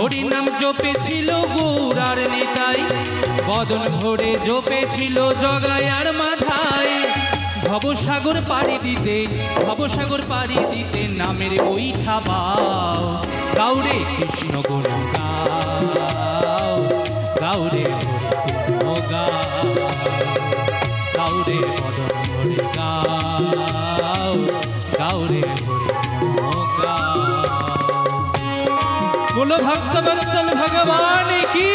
হরিনাম জপেছিল গৌরার নিতাই, বদন ভরে জপেছিল জগায় আর মাধায়। ভবসাগর পাড়ি দিতে, ভবসাগর পাড়ি দিতে নামের বৈঠা বাও। গাউরে কৃষ্ণ গুণ গাও, গাউরে হরি গুণ গাও, গাউরে বদন ভরে গাও, গাউরে হরি গুণ গাও। बोलो भक्त वत्सल भगवान की।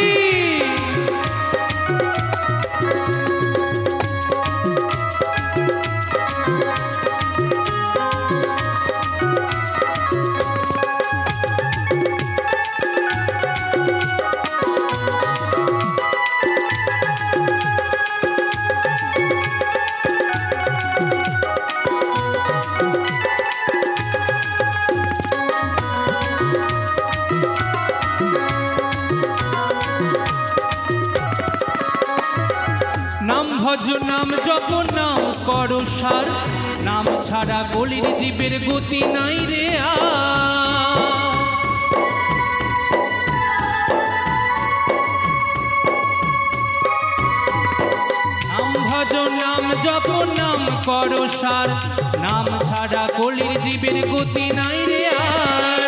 नाम भज नाम जप नाम करो सार, नाम छाड़ा गलिर जीवेर गति नाई रे आ। नाम भज नाम जप नाम करो सार, नाम छाड़ा गलिर जीवेर गति नाई रे आर।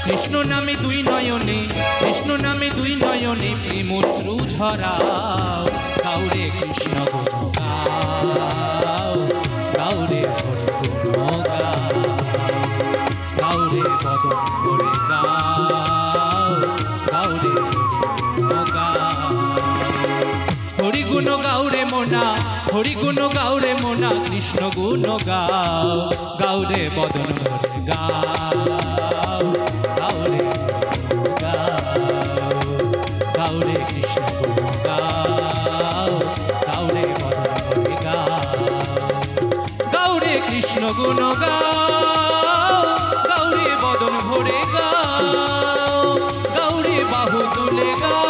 कृष्ण नामे दुई नयने, कृष्ण नामे दुई नयने प्रेम अश्रु झराओ। गाउरे कृष्ण गुण गाओ, गाउरे हरि गुण गाओ, गाउरे बदन भरे गाओ, गाउरे हरि गुण गाउरे मोना, हरि गुण गाउरे मोना, कृष्ण गुण गाओ, गाउरे बदन भरे गाओ, गाउरे गाओ, गाउरे कृष्ण गुण गाओ, गाउरे बदन भरे गाओ, गाउरे कृष्ण गुण गाओ, गाउरे बदन भरे गाओ, गाउरे बाहु तुले गाओ।